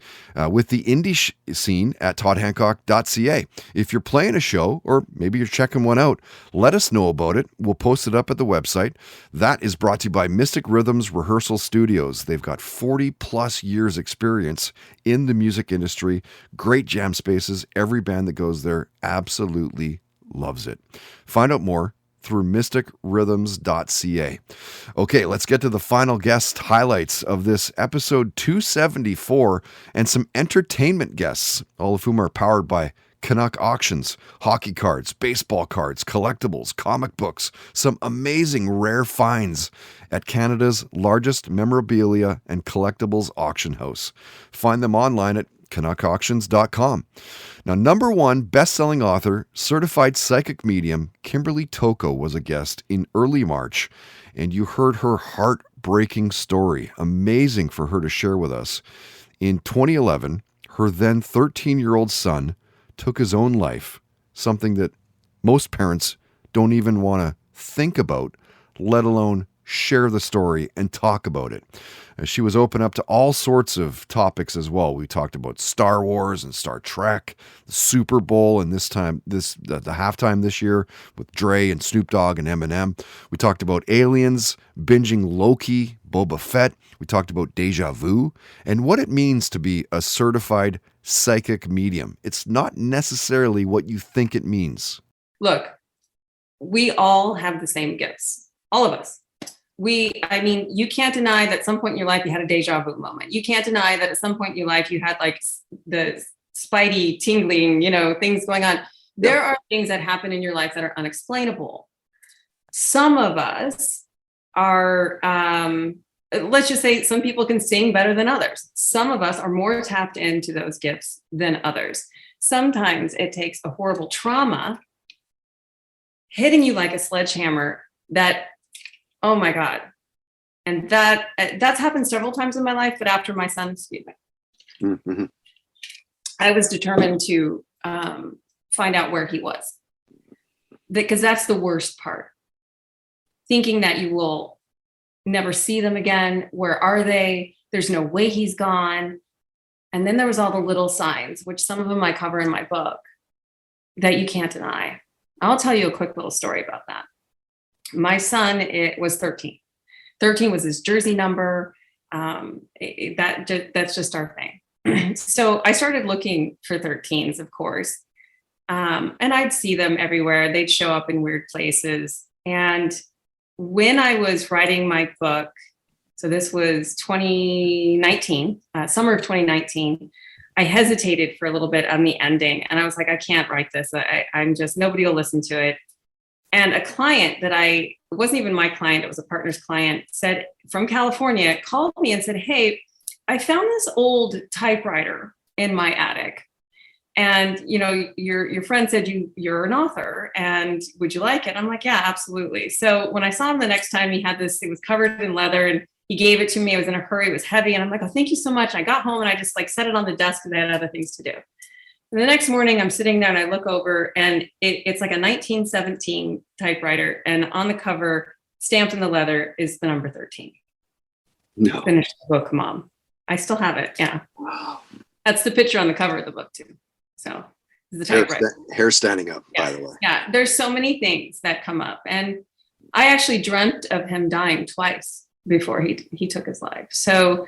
with the indie scene at toddhancock.ca. If you're playing a show, or maybe you're checking one out, let us know about it. We'll post it up at the website. That is brought to you by Mystic Rhythms Rehearsal Studios. They've got 40 plus years experience in the music industry. Great jam spaces. Every band that goes there absolutely loves it. Find out more through mysticrhythms.ca. Okay, let's get to the final guest highlights of this episode 274 and some entertainment guests, all of whom are powered by Canuck Auctions, hockey cards, baseball cards, collectibles, comic books, some amazing rare finds at Canada's largest memorabilia and collectibles auction house. Find them online at canuckauctions.com. Now, number one best-selling author, certified psychic medium, Kimberly Toko was a guest in early March, and you heard her heartbreaking story. Amazing for her to share with us. In 2011, her then 13-year-old son took his own life, something that most parents don't even want to think about, let alone share the story and talk about it. She was open up to all sorts of topics as well. We talked about Star Wars and Star Trek, the Super Bowl, and the halftime this year with Dre and Snoop Dogg and Eminem. We talked about aliens, binging Loki, Boba Fett. We talked about deja vu and what it means to be a certified psychic medium. It's not necessarily what you think it means. Look, we all have the same gifts. All of us. You can't deny that at some point in your life you had a deja vu moment. You can't deny that at some point in your life you had like the spidey tingling, things going on. There are things that happen in your life that are unexplainable. Some of us are, let's just say some people can sing better than others. Some of us are more tapped into those gifts than others. Sometimes it takes a horrible trauma hitting you like a sledgehammer that, oh my God. And that's happened several times in my life, but after my son, Mm-hmm. I was determined to find out where he was. Because that's the worst part. Thinking that you will never see them again. Where are they? There's no way he's gone. And then there was all the little signs, which some of them I cover in my book, that you can't deny. I'll tell you a quick little story about that. My son, it was 13. 13 was his jersey number. That's just our thing. So I started looking for 13s, of course. And I'd see them everywhere. They'd show up in weird places. And when I was writing my book, so this was 2019, summer of 2019, I hesitated for a little bit on the ending. And I was like, I can't write this. Nobody will listen to it. And a client it wasn't even my client, it was a partner's client, said from California, called me and said, hey, I found this old typewriter in my attic. And, your friend said you're an author and would you like it? I'm like, yeah, absolutely. So when I saw him the next time, he had this, it was covered in leather and he gave it to me. I was in a hurry. It was heavy. And I'm like, oh, thank you so much. I got home and I just set it on the desk because I had other things to do. And the next morning I'm sitting there and I look over and it's like a 1917 typewriter. And on the cover, stamped in the leather, is the number 13. No. Finished the book, Mom. I still have it. Yeah. Wow. That's the picture on the cover of the book too. So the typewriter. Hair standing up, yeah. By the way. Yeah. There's so many things that come up. And I actually dreamt of him dying twice before he took his life. So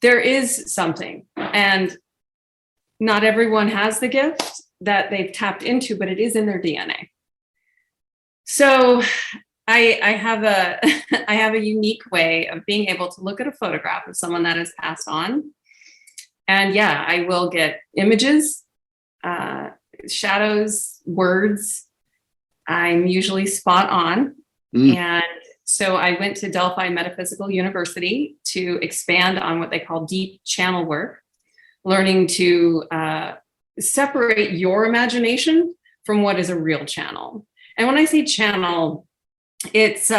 there is something. And not everyone has the gift that they've tapped into, but it is in their DNA. So I have a I have a unique way of being able to look at a photograph of someone that has passed on. And yeah, I will get images, shadows, words. I'm usually spot on. And so I went to Delphi Metaphysical University to expand on what they call deep channel work, learning to separate your imagination from what is a real channel. And when I say channel, it's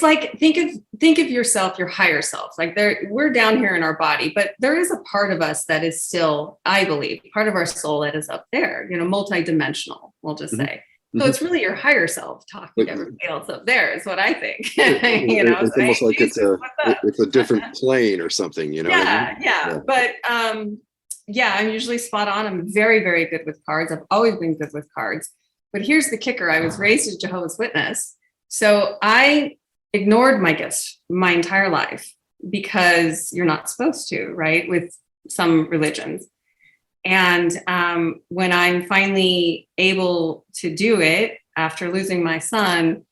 like think of yourself, your higher self. Like we're down here in our body, but there is a part of us that is still, I believe, part of our soul that is up there, multidimensional, we'll just say. So it's really your higher self talking to everybody else up there is what I think. It's almost like it's a different plane or something, Yeah. But I'm usually spot on. I'm very, very good with cards. I've always been good with cards. But here's the kicker. I was raised as Jehovah's Witness. So I ignored my gifts my entire life because you're not supposed to, right? With some religions. And when I'm finally able to do it after losing my son,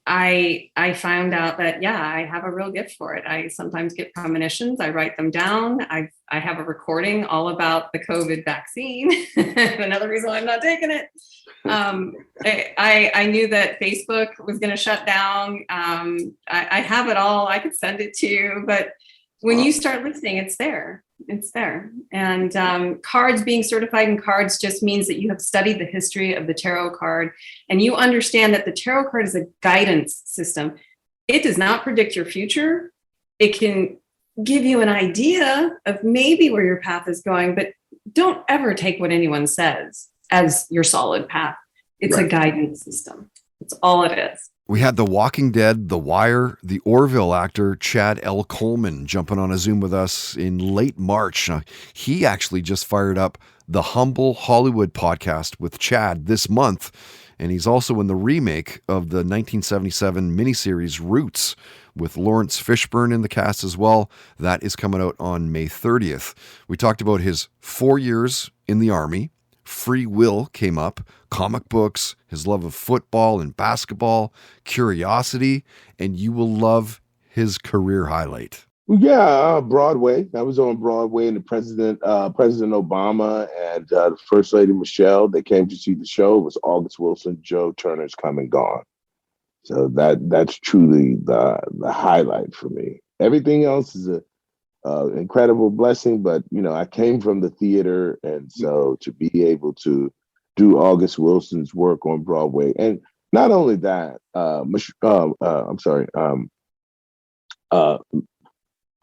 I found out that, I have a real gift for it. I sometimes get premonitions. I write them down. I have a recording all about the COVID vaccine. Another reason why I'm not taking it. I knew that Facebook was going to shut down. I have it all. I could send it to you. But when you start listening, it's there. It's there. And cards, being certified in cards just means that you have studied the history of the tarot card and you understand that the tarot card is a guidance system. It does not predict your future. It can give you an idea of maybe where your path is going, but don't ever take what anyone says as your solid path. It's a guidance system. That's all it is. We had The Walking Dead, The Wire, the Orville actor Chad L. Coleman jumping on a Zoom with us in late March. He actually just fired up the Humble Hollywood podcast with Chad this month, and he's also in the remake of the 1977 miniseries Roots with Lawrence Fishburne in the cast as well. That is coming out on May 30th. We talked about his 4 years in the Army. Free will came up, comic books, his love of football and basketball, curiosity, and you will love his career highlight. Yeah, Broadway. I was on Broadway, and President Obama and the First Lady Michelle, they came to see the show. It was August Wilson, Joe Turner's Come and Gone. So that's truly the highlight for me. Everything else is a incredible blessing, but I came from the theater, and so to be able to do August Wilson's work on Broadway, and not only that, Meryl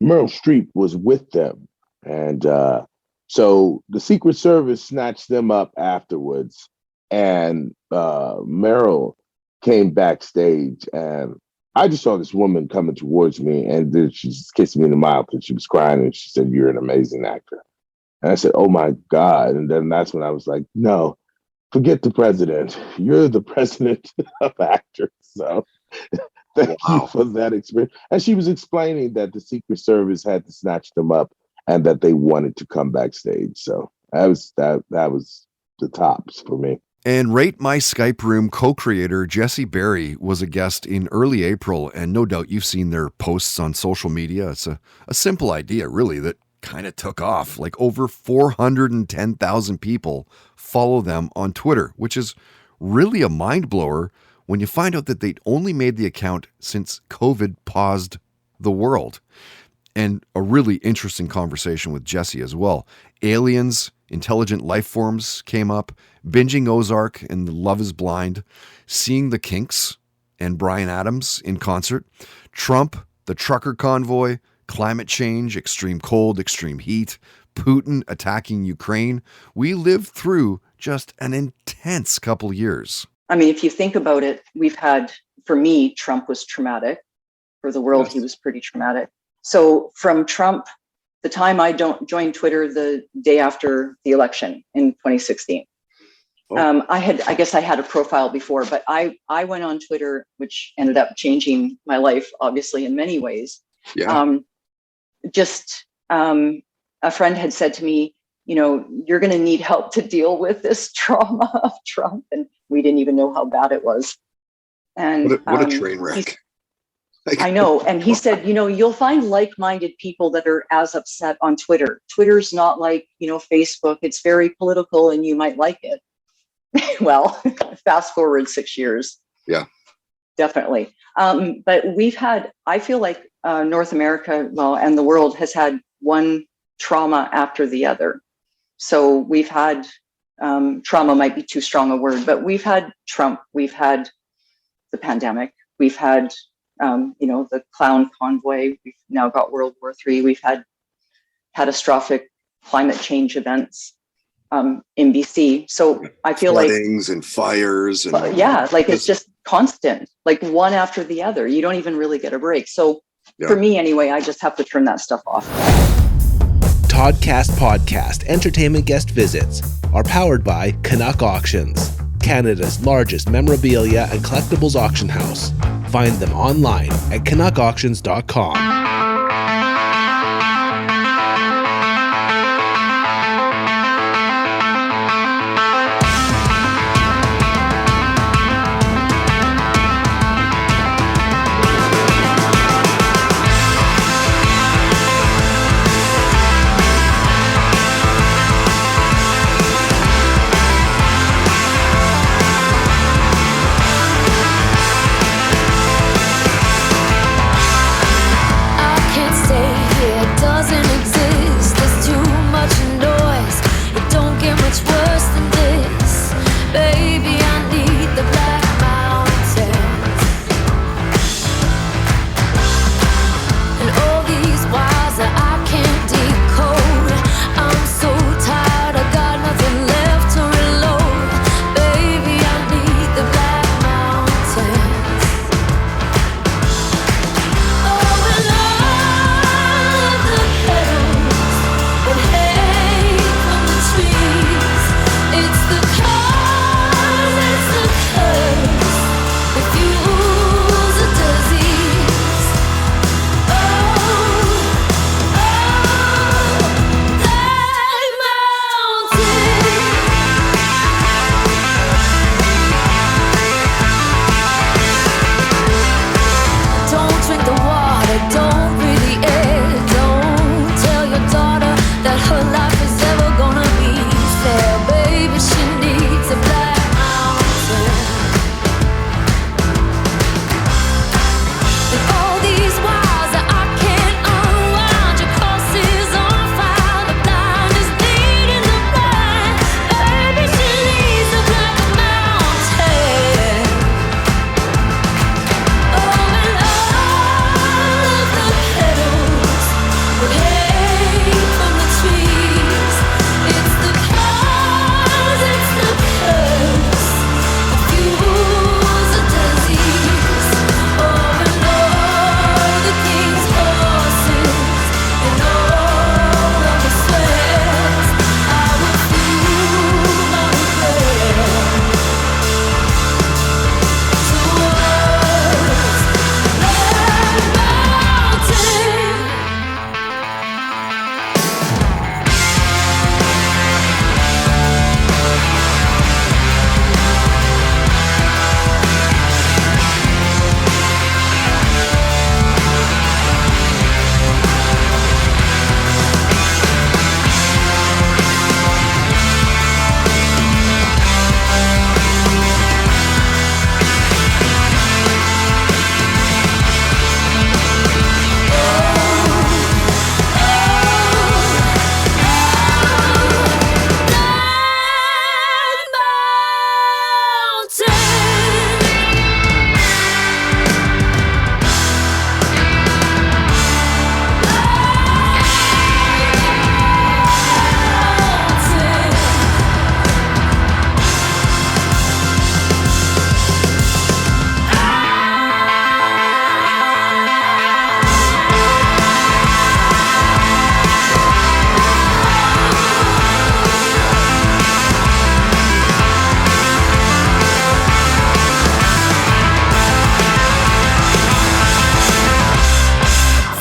Streep was with them, and so the Secret Service snatched them up afterwards, and Meryl came backstage, and I just saw this woman coming towards me, and then she just kissed me in the mouth, and she was crying, and she said, "You're an amazing actor." And I said, "Oh my God." And then that's when I was like, "No, forget the president. You're the president of actors." So thank you for that experience. And she was explaining that the Secret Service had to snatch them up and that they wanted to come backstage. So that was the tops for me. And Rate My Skype Room co-creator Jesse Berry was a guest in early April, and no doubt you've seen their posts on social media. It's a simple idea, really, that kind of took off. Like over 410,000 people follow them on Twitter, which is really a mind blower when you find out that they'd only made the account since COVID paused the world. And a really interesting conversation with Jesse as well. Aliens, intelligent life forms came up, binging Ozark and Love is Blind, seeing the Kinks and Bryan Adams in concert, Trump, the trucker convoy, climate change, extreme cold, extreme heat, Putin attacking Ukraine. We lived through just an intense couple years. I mean, if you think about it, we've had, for me, Trump was traumatic. For the world, he was pretty traumatic. So from Trump, the time I joined Twitter the day after the election in 2016, I guess I had a profile before, but I went on Twitter, which ended up changing my life, obviously, in many ways. Yeah. A friend had said to me, you're going to need help to deal with this trauma of Trump. And we didn't even know how bad it was. And what a train wreck. I know. And he said, you'll find like-minded people that are as upset on Twitter. Twitter's not like, Facebook. It's very political and you might like it. Well, fast forward 6 years. Yeah, definitely. But I feel like North America, and the world has had one trauma after the other. So we've had, trauma might be too strong a word, but we've had Trump, we've had the pandemic, we've had, the clown convoy, we've now got World War III, we've had catastrophic climate change events in BC. So I feel floodings and fires. And it's just constant, like one after the other. You don't even really get a break. So for me anyway, I just have to turn that stuff off. Toddcast Podcast entertainment guest visits are powered by Canuck Auctions, Canada's largest memorabilia and collectibles auction house. Find them online at canuckauctions.com. It's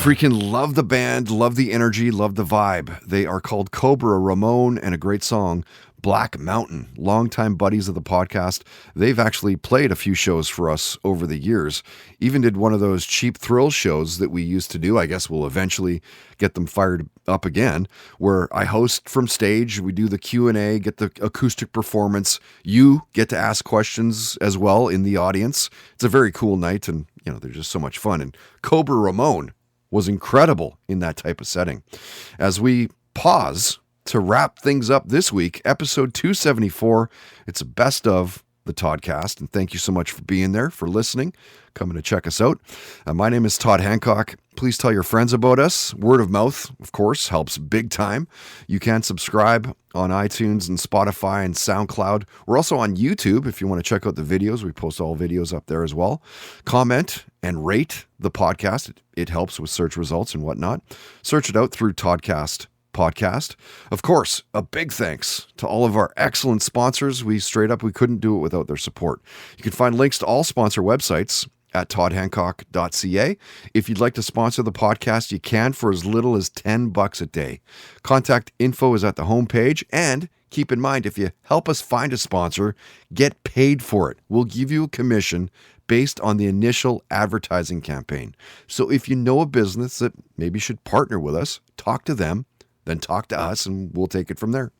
Freaking love the band, love the energy, love the vibe. They are called Cobra Ramon, and a great song, Black Mountain. Longtime buddies of the podcast. They've actually played a few shows for us over the years. Even did one of those cheap thrill shows that we used to do. I guess we'll eventually get them fired up again, where I host from stage. We do the Q&A, get the acoustic performance. You get to ask questions as well in the audience. It's a very cool night, and they're just so much fun. And Cobra Ramon was incredible in that type of setting. As we pause to wrap things up this week, episode 274, it's a best of the Toddcast, and thank you so much for being there, for listening, coming to check us out. My name is Todd Hancock. Please tell your friends about us. Word of mouth, of course, helps big time. You can subscribe on iTunes and Spotify and SoundCloud. We're also on YouTube if you want to check out the videos. We post all videos up there as well. Comment and rate the podcast. It helps with search results and whatnot. Search it out through Toddcast Podcast. Of course, a big thanks to all of our excellent sponsors. We couldn't do it without their support. You can find links to all sponsor websites at toddhancock.ca. If you'd like to sponsor the podcast, you can for as little as $10 a day. Contact info is at the homepage, and keep in mind, if you help us find a sponsor, get paid for it. We'll give you a commission based on the initial advertising campaign. So if you know a business that maybe should partner with us, talk to them, then talk to us, and we'll take it from there.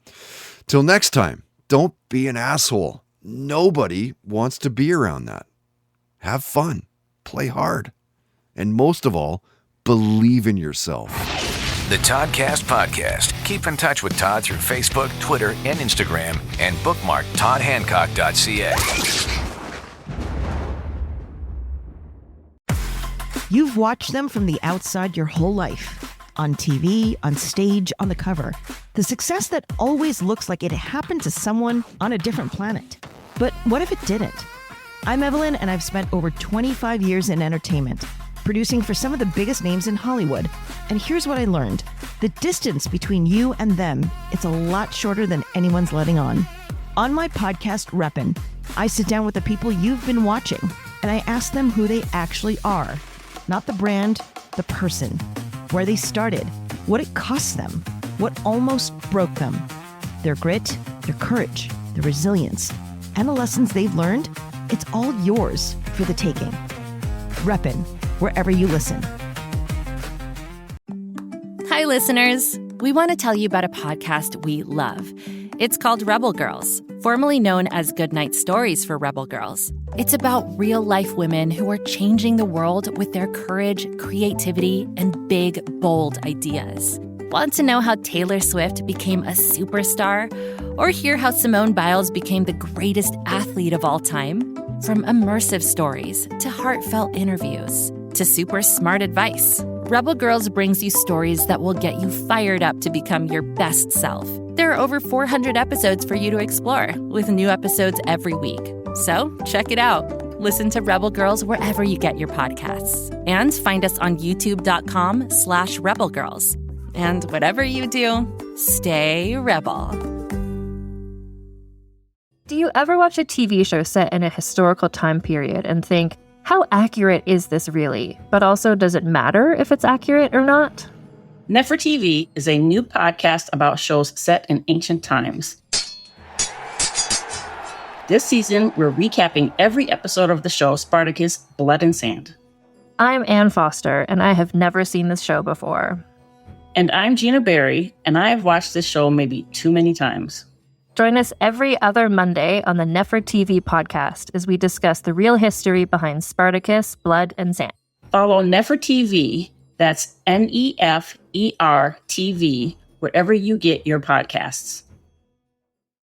Till next time, don't be an asshole. Nobody wants to be around that. Have fun, play hard, and most of all, believe in yourself. The Toddcast Podcast. Keep in touch with Todd through Facebook, Twitter, and Instagram, and bookmark toddhancock.ca. You've watched them from the outside your whole life. On TV, on stage, on the cover. The success that always looks like it happened to someone on a different planet. But what if it didn't? I'm Evelyn, and I've spent over 25 years in entertainment, producing for some of the biggest names in Hollywood. And here's what I learned. The distance between you and them, it's a lot shorter than anyone's letting on. On my podcast, Reppin', I sit down with the people you've been watching, and I ask them who they actually are. Not the brand, the person. Where they started, what it cost them, what almost broke them, their grit, their courage, their resilience, and the lessons they've learned. It's all yours for the taking. Reppin', wherever you listen. Hi, listeners. We want to tell you about a podcast we love. It's called Rebel Girls, formerly known as Goodnight Stories for Rebel Girls. It's about real-life women who are changing the world with their courage, creativity, and big, bold ideas. Want to know how Taylor Swift became a superstar? Or hear how Simone Biles became the greatest athlete of all time? From immersive stories to heartfelt interviews to super smart advice, Rebel Girls brings you stories that will get you fired up to become your best self. There are over 400 episodes for you to explore, with new episodes every week. So check it out. Listen to Rebel Girls wherever you get your podcasts. And find us on youtube.com/rebelgirls. And whatever you do, stay rebel. Do you ever watch a TV show set in a historical time period and think, how accurate is this really? But also, does it matter if it's accurate or not? Nefertiti is a new podcast about shows set in ancient times. This season, we're recapping every episode of the show Spartacus, Blood and Sand. I'm Ann Foster, and I have never seen this show before. And I'm Gina Berry, and I have watched this show maybe too many times. Join us every other Monday on the Nefertiti podcast as we discuss the real history behind Spartacus, Blood and Sand. Follow Nefertiti, that's NEFER TV, wherever you get your podcasts.